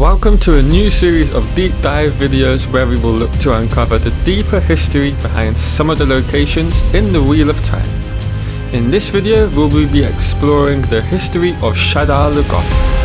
Welcome to a new series of deep dive videos where we will look to uncover the deeper history behind some of the locations in the Wheel of Time. In this video we will be exploring the history of Shadar Logoth.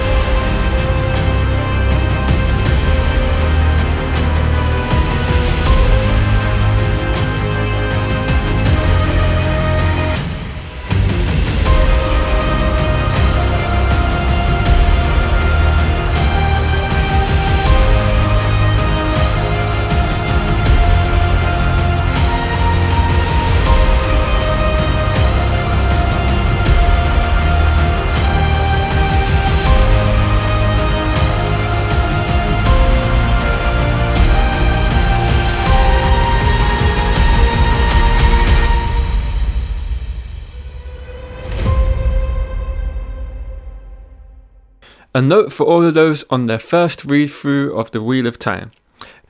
A note for all of those on their first read through of the Wheel of Time.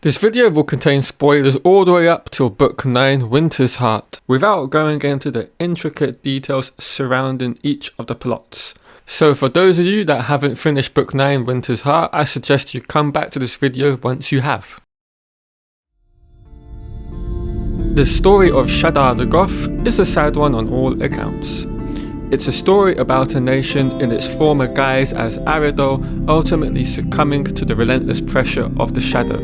This video will contain spoilers all the way up till Book 9 Winter's Heart, without going into the intricate details surrounding each of the plots. So for those of you that haven't finished Book 9 Winter's Heart, I suggest you come back to this video once you have. The story of Shadar Logoth is a sad one on all accounts. It's a story about a nation in its former guise as Aridhol ultimately succumbing to the relentless pressure of the shadow.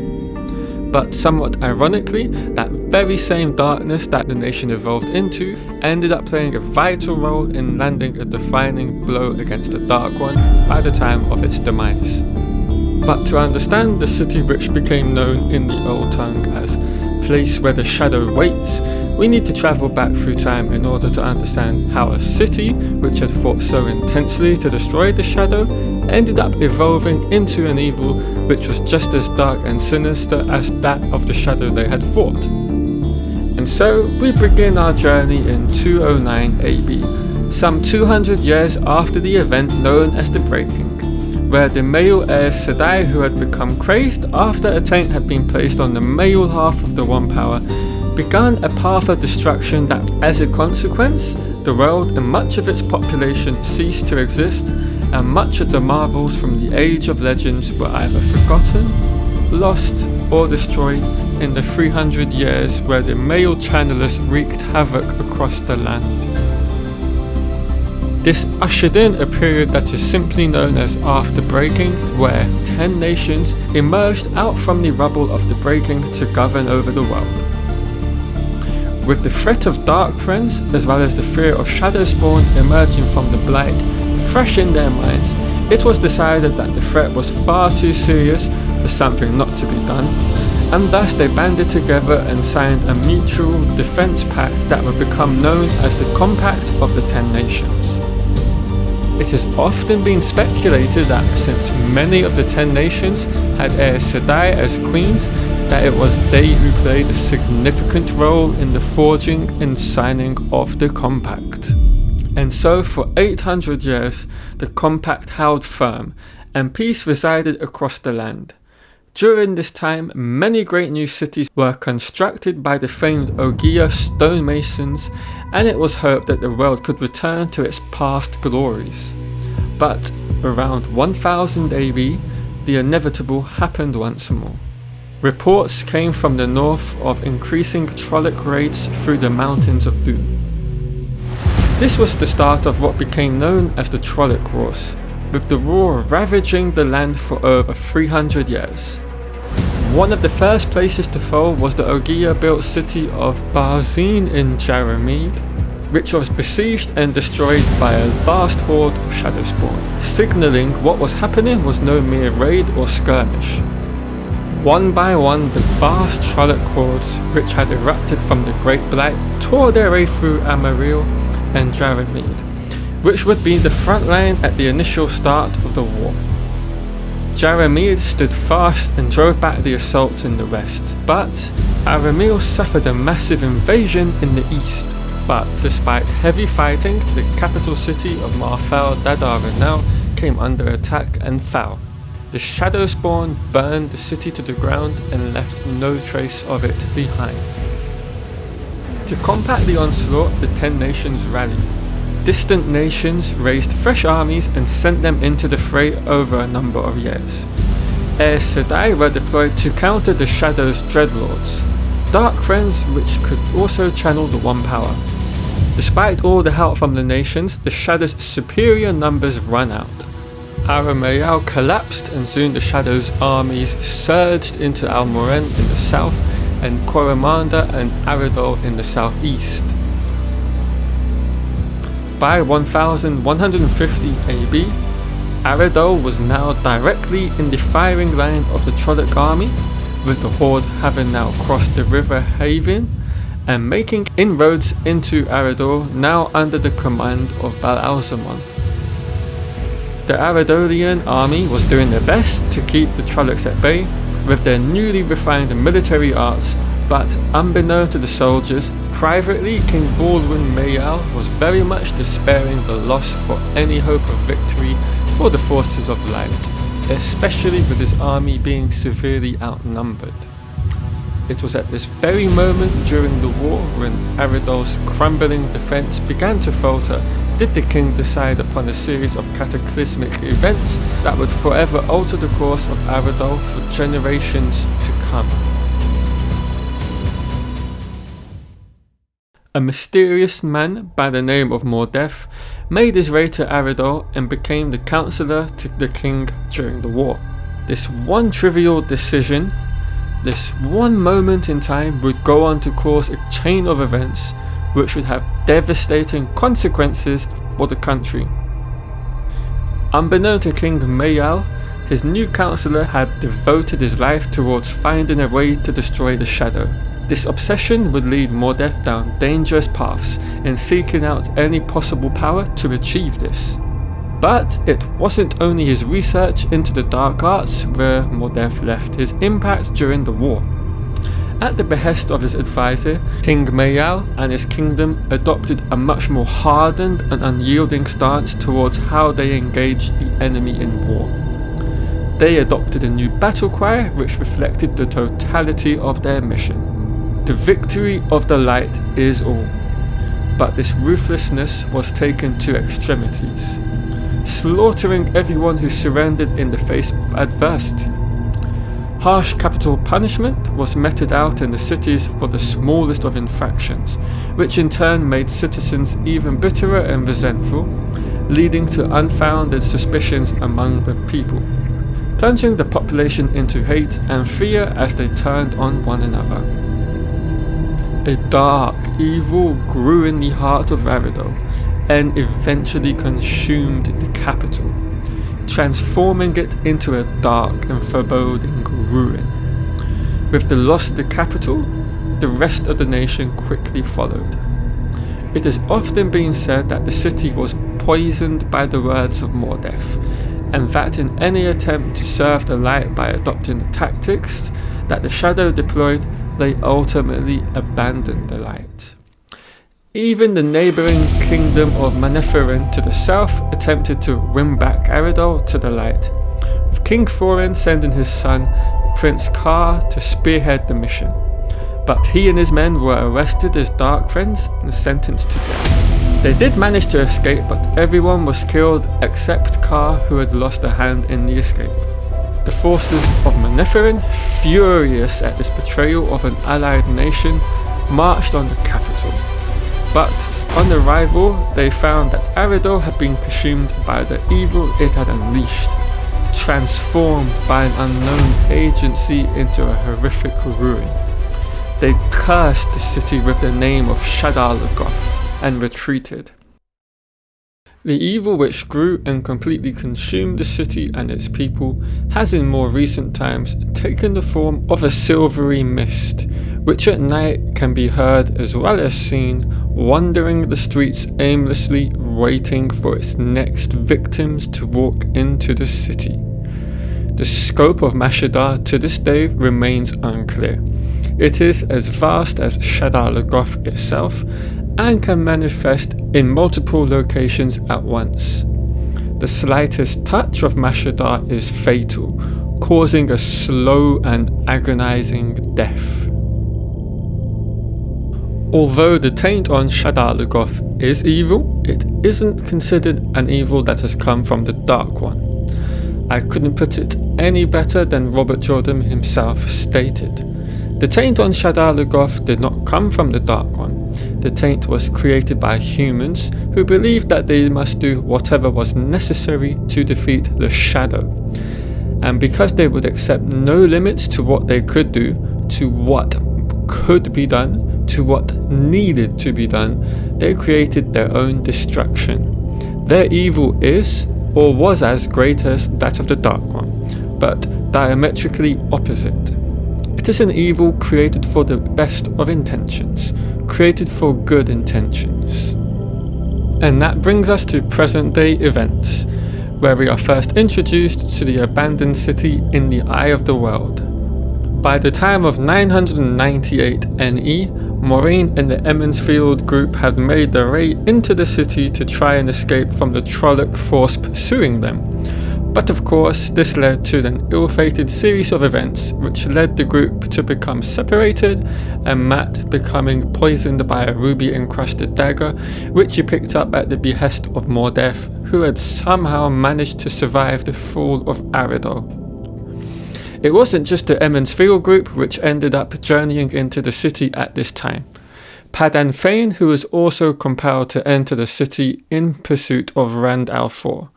But somewhat ironically, that very same darkness that the nation evolved into ended up playing a vital role in landing a defining blow against the Dark One by the time of its demise. But to understand the city which became known in the old tongue as place where the shadow waits, we need to travel back through time in order to understand how a city which had fought so intensely to destroy the shadow ended up evolving into an evil which was just as dark and sinister as that of the shadow they had fought. And so we begin our journey in 209 AB, some 200 years after the event known as the Breaking, where the male heir Sedai, who had become crazed after a taint had been placed on the male half of the One Power, began a path of destruction that, as a consequence, the world and much of its population ceased to exist, and much of the marvels from the Age of Legends were either forgotten, lost, or destroyed in the 300 years where the male channelers wreaked havoc across the land. This ushered in a period that is simply known as After Breaking, where 10 nations emerged out from the rubble of the Breaking to govern over the world. With the threat of Dark Friends, as well as the fear of Shadowspawn emerging from the Blight fresh in their minds, it was decided that the threat was far too serious for something not to be done, and thus they banded together and signed a mutual defense pact that would become known as the Compact of the 10 Nations. It has often been speculated that since many of the 10 nations had heir Sedai as queens, that it was they who played a significant role in the forging and signing of the Compact. And so for 800 years, the Compact held firm, and peace resided across the land. During this time, many great new cities were constructed by the famed Ogier stonemasons, and it was hoped that the world could return to its past glories. But around 1000 AB, the inevitable happened once more. Reports came from the north of increasing Trolloc raids through the mountains of Doom. This was the start of what became known as the Trolloc Wars, with the war ravaging the land for over 300 years. One of the first places to fall was the Ogier-built city of Barzin in Jarameed, which was besieged and destroyed by a vast horde of Shadowspawn, signalling what was happening was no mere raid or skirmish. One by one, the vast Trolloc hordes, which had erupted from the Great Blight, tore their way through Amaril and Jarameed, which would be the front line at the initial start of the war. Jarameed stood fast and drove back the assaults in the west, but Aramil suffered a massive invasion in the east. But despite heavy fighting, the capital city of Marfell Dadar came under attack and fell. The Shadowspawn burned the city to the ground and left no trace of it behind. To combat the onslaught, the 10 nations rallied. Distant nations raised fresh armies and sent them into the fray over a number of years. Aes Sedai were deployed to counter the Shadow's Dreadlords, dark friends which could also channel the One Power. Despite all the help from the nations, the Shadow's superior numbers ran out. Arameal collapsed, and soon the Shadow's armies surged into Almoren in the south and Coromanda and Aridhol in the southeast. By 1150 AB, Aridhol was now directly in the firing line of the Trolloc army, with the horde having now crossed the river Haven and making inroads into Aridhol, now under the command of Bal-Alzamon. The Aridholian army was doing their best to keep the Trollocs at bay with their newly refined military arts, but unbeknown to the soldiers, privately King Baldwin Mayal was very much despairing the loss for any hope of victory for the forces of light, especially with his army being severely outnumbered. It was at this very moment during the war, when Aridhol's crumbling defence began to falter, did the king decide upon a series of cataclysmic events that would forever alter the course of Aridhol for generations to come. A mysterious man by the name of Mordeth made his way to Aridhol and became the counselor to the king during the war. This one trivial decision, this one moment in time, would go on to cause a chain of events which would have devastating consequences for the country. Unbeknown to King Mayal, his new counselor had devoted his life towards finding a way to destroy the Shadow. This obsession would lead Mordeth down dangerous paths in seeking out any possible power to achieve this. But it wasn't only his research into the dark arts where Mordeth left his impact during the war. At the behest of his advisor, King Mayal and his kingdom adopted a much more hardened and unyielding stance towards how they engaged the enemy in war. They adopted a new battle cry which reflected the totality of their mission. The victory of the light is all. But this ruthlessness was taken to extremities, slaughtering everyone who surrendered in the face of adversity. Harsh capital punishment was meted out in the cities for the smallest of infractions, which in turn made citizens even bitterer and resentful, leading to unfounded suspicions among the people, plunging the population into hate and fear as they turned on one another. A dark evil grew in the heart of Aridhol and eventually consumed the capital, transforming it into a dark and foreboding ruin. With the loss of the capital, the rest of the nation quickly followed. It has often been said that the city was poisoned by the words of Mordeth, and that in any attempt to serve the light by adopting the tactics that the Shadow deployed, they ultimately abandoned the light. Even the neighbouring kingdom of Manetheren to the south attempted to win back Aridhol to the light, with King Thorin sending his son, Prince Karr, to spearhead the mission. But he and his men were arrested as dark friends and sentenced to death. They did manage to escape, but everyone was killed except Karr, who had lost a hand in the escape. The forces of Manetheren, furious at this betrayal of an allied nation, marched on the capital. But on arrival, they found that Aridhol had been consumed by the evil it had unleashed, transformed by an unknown agency into a horrific ruin. They cursed the city with the name of Shadar Logoth and retreated. The evil which grew and completely consumed the city and its people has in more recent times taken the form of a silvery mist, which at night can be heard as well as seen, wandering the streets aimlessly, waiting for its next victims to walk into the city. The scope of Mashadar to this day remains unclear. It is as vast as Shadar Logoth itself, and can manifest in multiple locations at once. The slightest touch of Mashadar is fatal, causing a slow and agonizing death. Although the taint on Shadar Logoth is evil, it isn't considered an evil that has come from the Dark One. I couldn't put it any better than Robert Jordan himself stated. The taint on Shadar Logoth did not come from the Dark One. The taint was created by humans who believed that they must do whatever was necessary to defeat the Shadow. And because they would accept no limits to what they could do, to what could be done, to what needed to be done, they created their own destruction. Their evil is, or was as great as that of the Dark One, but diametrically opposite. It is an evil created for the best of intentions, created for good intentions. And that brings us to present day events, where we are first introduced to the abandoned city in the Eye of the World. By the time of 998 NE, Moraine and the Emmonsfield group had made their way into the city to try and escape from the Trolloc force pursuing them. But of course, this led to an ill-fated series of events which led the group to become separated, and Matt becoming poisoned by a ruby-encrusted dagger, which he picked up at the behest of Mordeth, who had somehow managed to survive the Fall of Aridhol. It wasn't just the Emmonsfield group which ended up journeying into the city at this time. Padan Fain, who was also compelled to enter the city in pursuit of Rand al'Thor.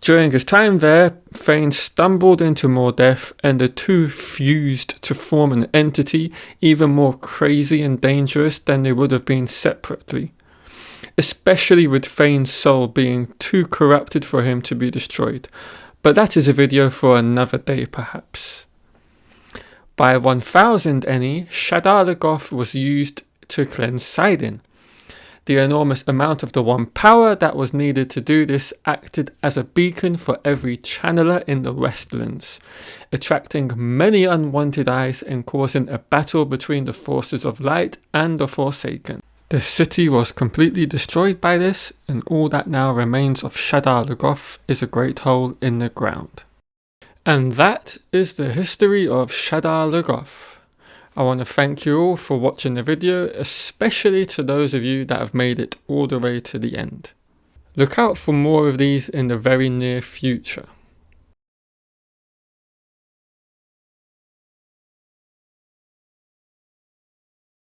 During his time there, Fain stumbled into Mordeth, and the two fused to form an entity even more crazy and dangerous than they would have been separately, especially with Fain's soul being too corrupted for him to be destroyed. But that is a video for another day perhaps. By 1000 NE, Shadar Logoth was used to cleanse Sidon. The enormous amount of the one power that was needed to do this acted as a beacon for every channeler in the Westlands, attracting many unwanted eyes and causing a battle between the forces of light and the Forsaken. The city was completely destroyed by this, and all that now remains of Shadar Logoth is a great hole in the ground. And that is the history of Shadar Logoth. I want to thank you all for watching the video, especially to those of you that have made it all the way to the end. Look out for more of these in the very near future.